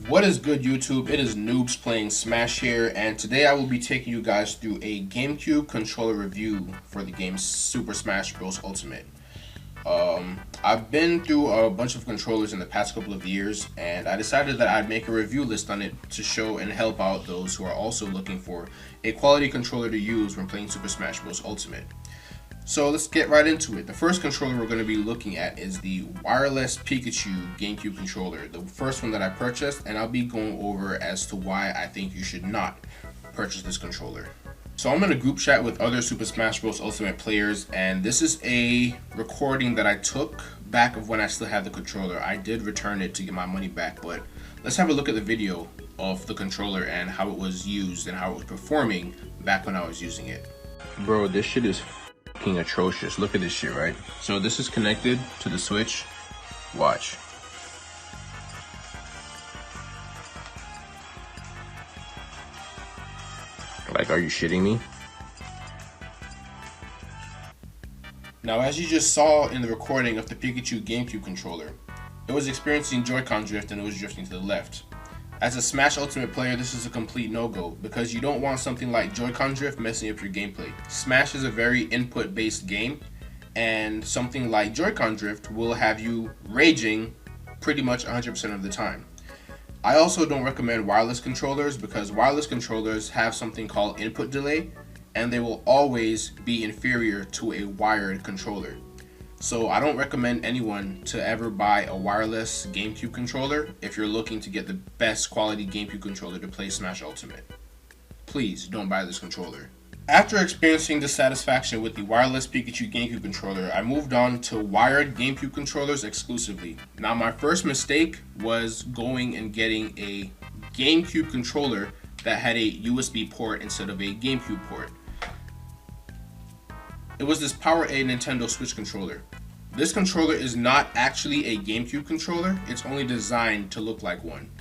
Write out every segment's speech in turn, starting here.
What is good, YouTube? It is Noobs playing Smash here, and today I will be taking you guys through a GameCube controller review for the game Super Smash Bros. Ultimate. I've been through a bunch of controllers in the past couple of years, and I decided that I'd make a review list on it to show and help out those who are also looking for a quality controller to use when playing Super Smash Bros. Ultimate. So let's get right into it. The first controller we're going to be looking at is the wireless Pikachu GameCube controller, the first one that I purchased, and I'll be going over as to why I think you should not purchase this controller. So I'm in a group chat with other Super Smash Bros. Ultimate players, and this is a recording that I took back of when I still had the controller. I did return it to get my money back, but let's have a look at the video of the controller and how it was used and how it was performing back when I was using it. Bro, this shit is atrocious. Look at this shit, right? So this is connected to the Switch. Watch. Like, are you shitting me? Now, as you just saw in the recording of the Pikachu GameCube controller, it was experiencing Joy-Con drift and it was drifting to the left. As a Smash Ultimate player, this is a complete no-go because you don't want something like Joy-Con drift messing up your gameplay. Smash is a very input-based game, and something like Joy-Con drift will have you raging pretty much 100% of the time. I also don't recommend wireless controllers because wireless controllers have something called input delay, and they will always be inferior to a wired controller. So I don't recommend anyone to ever buy a wireless GameCube controller if you're looking to get the best quality GameCube controller to play Smash Ultimate. Please don't buy this controller. After experiencing dissatisfaction with the wireless Pikachu GameCube controller, I moved on to wired GameCube controllers exclusively. Now, my first mistake was going and getting a GameCube controller that had a USB port instead of a GameCube port. It was this PowerA Nintendo Switch controller. This controller is not actually a GameCube controller, it's only designed to look like one.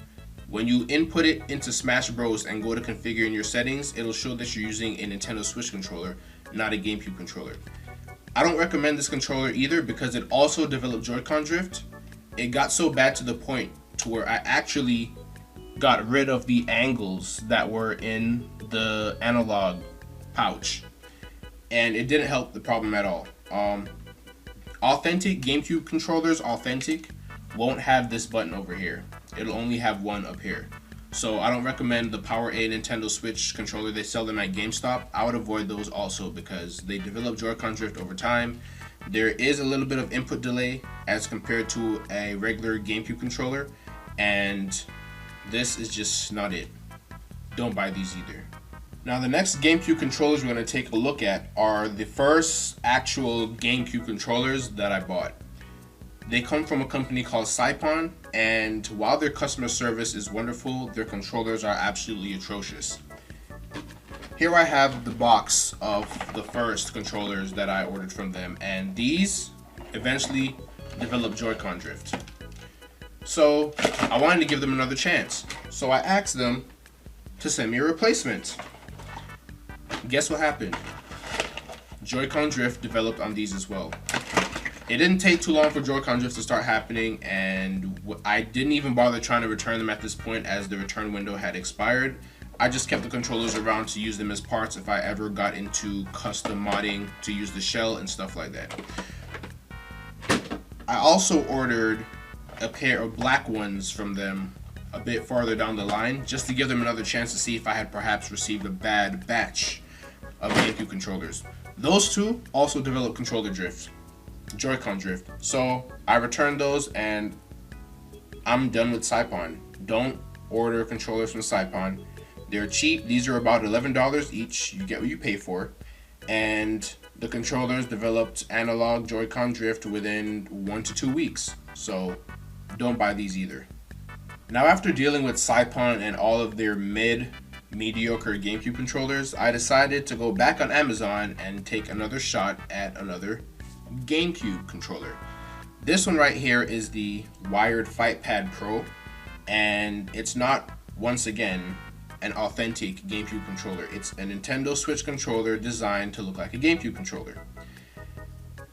When you input it into Smash Bros and go to configure in your settings, it'll show that you're using a Nintendo Switch controller, not a GameCube controller. I don't recommend this controller either because it also developed Joy-Con drift. It got so bad to the point to where I actually got rid of the angles that were in the analog pouch, and it didn't help the problem at all. Authentic GameCube controllers, won't have this button over here. It'll only have one up here. So I don't recommend the PowerA Nintendo Switch controller. They sell them at GameStop. I would avoid those also because they develop Joy-Con drift over time. There is a little bit of input delay as compared to a regular GameCube controller, and this is just not it. Don't buy these either. Now, the next GameCube controllers we're going to take a look at are the first actual GameCube controllers that I bought. They come from a company called Saipon, and while their customer service is wonderful, their controllers are absolutely atrocious. Here I have the box of the first controllers that I ordered from them, and these eventually developed Joy-Con drift. So I wanted to give them another chance. So I asked them to send me a replacement. Guess what happened? Joy-Con drift developed on these as well. It didn't take too long for Joy-Con drift to start happening, and I didn't even bother trying to return them at this point as the return window had expired. I just kept the controllers around to use them as parts if I ever got into custom modding to use the shell and stuff like that. I also ordered a pair of black ones from them a bit farther down the line just to give them another chance to see if I had perhaps received a bad batch of GameCube controllers. Those two also developed controller drift, Joy-Con drift. So I returned those and I'm done with Saipon. Don't order controllers from Saipon. They're cheap. These are about $11 each. You get what you pay for. And the controllers developed analog Joy-Con drift within 1 to 2 weeks. So don't buy these either. Now, after dealing with Saipon and all of their mediocre GameCube controllers, I decided to go back on Amazon and take another shot at another GameCube controller. This one right here is the wired FightPad Pro, and it's not, once again, an authentic GameCube controller. It's a Nintendo Switch controller designed to look like a GameCube controller.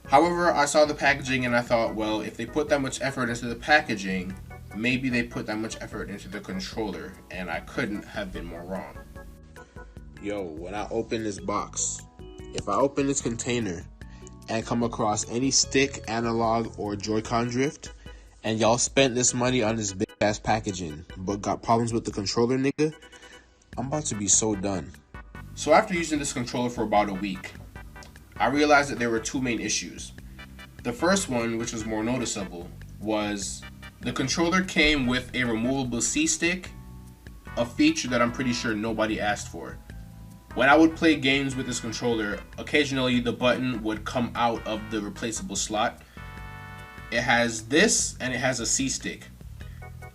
However, I saw the packaging and I thought, well, if they put that much effort into the packaging, maybe they put that much effort into the controller, and I couldn't have been more wrong. Yo, when I open this box, if I open this container and come across any stick, analog, or Joy-Con drift, and y'all spent this money on this big ass packaging, but got problems with the controller, nigga, I'm about to be so done. So after using this controller for about a week, I realized that there were two main issues. The first one, which was more noticeable, was the controller came with a removable C-stick, a feature that I'm pretty sure nobody asked for. When I would play games with this controller, occasionally the button would come out of the replaceable slot. It has this and it has a C-stick.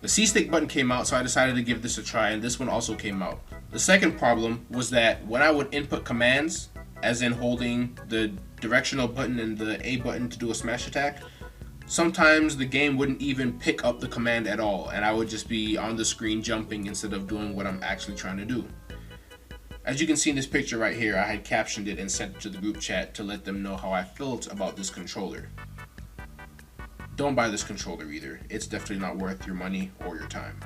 The C-stick button came out, so I decided to give this a try, and this one also came out. The second problem was that when I would input commands, as in holding the directional button and the A button to do a smash attack, sometimes the game wouldn't even pick up the command at all, and I would just be on the screen jumping instead of doing what I'm actually trying to do. As you can see in this picture right here, I had captioned it and sent it to the group chat to let them know how I felt about this controller. Don't buy this controller either. It's definitely not worth your money or your time.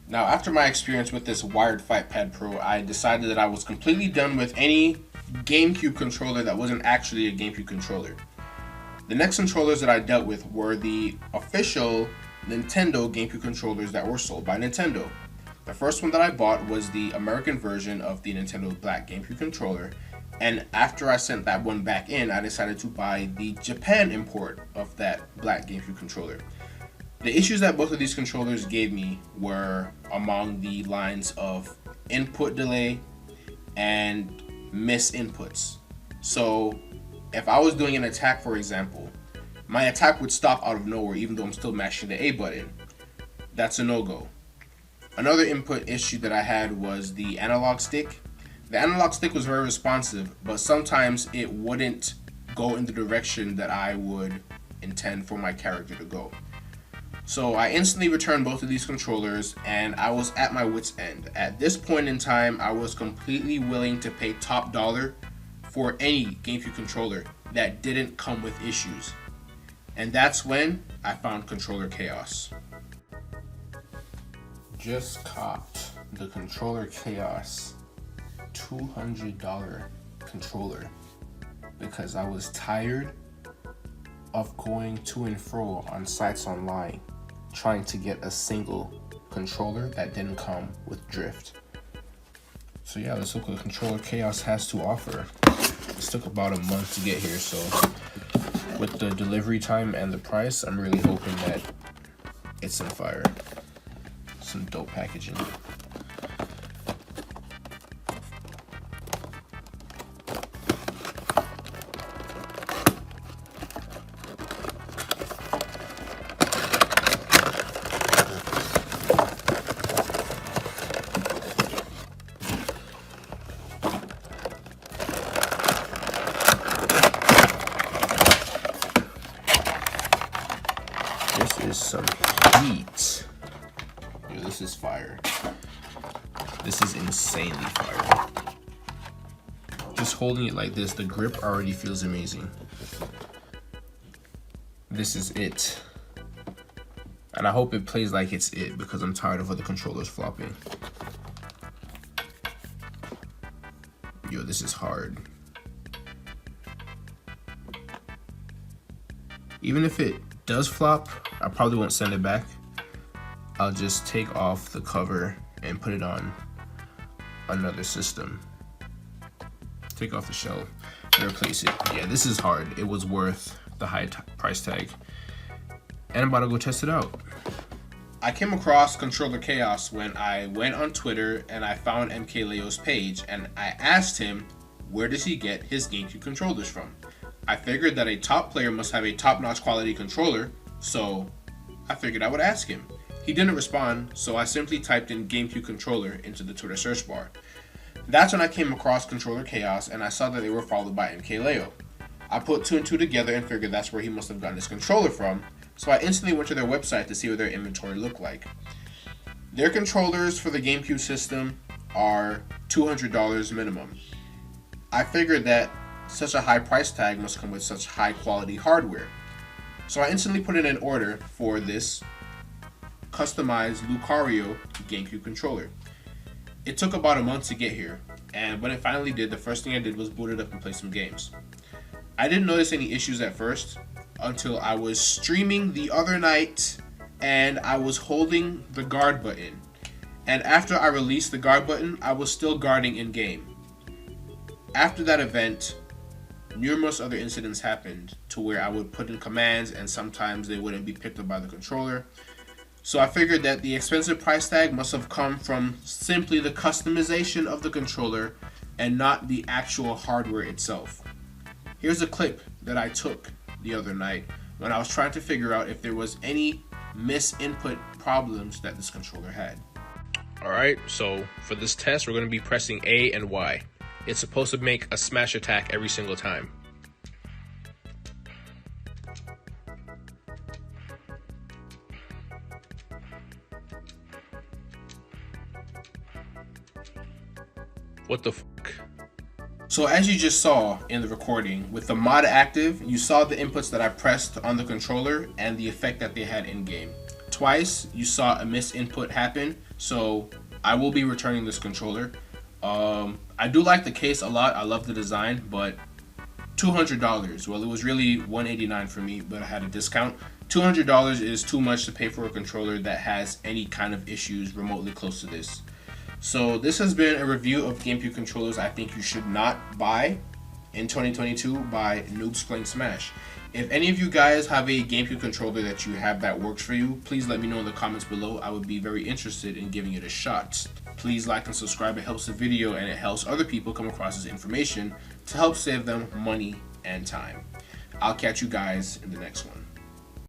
Now, after my experience with this wired Fight Pad Pro, I decided that I was completely done with any GameCube controller that wasn't actually a GameCube controller. The next controllers that I dealt with were the official Nintendo GameCube controllers that were sold by Nintendo. The first one that I bought was the American version of the Nintendo Black GameCube controller, and after I sent that one back in, I decided to buy the Japan import of that Black GameCube controller. The issues that both of these controllers gave me were among the lines of input delay and miss inputs. So if I was doing an attack, for example, my attack would stop out of nowhere even though I'm still mashing the A button. That's a no-go. Another input issue that I had was the analog stick. The analog stick was very responsive, but sometimes it wouldn't go in the direction that I would intend for my character to go. So I instantly returned both of these controllers, and I was at my wit's end. At this point in time, I was completely willing to pay top dollar for any GameCube controller that didn't come with issues. And that's when I found Controller Chaos. Just copped the Controller Chaos $200 controller because I was tired of going to and fro on sites online trying to get a single controller that didn't come with drift. So yeah, let's look what Controller Chaos has to offer. This took about a month to get here, so with the delivery time and the price, I'm really hoping that it's some fire. Some dope packaging. This is some heat. Yo, this is fire. This is insanely fire. Just holding it like this, the grip already feels amazing. This is it. And I hope it plays like it's it because I'm tired of other controllers flopping. Yo, this is hard. Even if it does flop, I probably won't send it back. I'll just take off the cover and put it on another system. Take off the shell and replace it. Yeah, this is hard. It was worth the high price tag. And I'm about to go test it out. I came across Controller Chaos when I went on Twitter and I found MKLeo's page and I asked him where does he get his GameCube controllers from. I figured that a top player must have a top-notch quality controller, so I figured I would ask him. He didn't respond, so I simply typed in GameCube controller into the Twitter search bar. That's when I came across Controller Chaos and I saw that they were followed by MKLeo. I put two and two together and figured that's where he must have gotten his controller from, so I instantly went to their website to see what their inventory looked like. Their controllers for the GameCube system are $200 minimum. I figured that such a high price tag must come with such high quality hardware. So I instantly put in an order for this customized Lucario GameCube controller. It took about a month to get here, and when it finally did, the first thing I did was boot it up and play some games. I didn't notice any issues at first until I was streaming the other night and I was holding the guard button. And after I released the guard button, I was still guarding in game. After that event, numerous other incidents happened to where I would put in commands and sometimes they wouldn't be picked up by the controller. So I figured that the expensive price tag must have come from simply the customization of the controller and not the actual hardware itself. Here's a clip that I took the other night when I was trying to figure out if there was any misinput problems that this controller had. Alright, so for this test we're going to be pressing A and Y. It's supposed to make a smash attack every single time. What the fuck? So as you just saw in the recording, with the mod active, you saw the inputs that I pressed on the controller and the effect that they had in game. Twice you saw a misinput happen, so I will be returning this controller. I do like the case a lot, I love the design, but $200, well it was really $189 for me, but I had a discount. $200 is too much to pay for a controller that has any kind of issues remotely close to this. So this has been a review of GameCube controllers I think you should not buy in 2022 by Noobs Playing Smash. If any of you guys have a GameCube controller that you have that works for you, please let me know in the comments below. I would be very interested in giving it a shot. Please like and subscribe, it helps the video and it helps other people come across this information to help save them money and time. I'll catch you guys in the next one.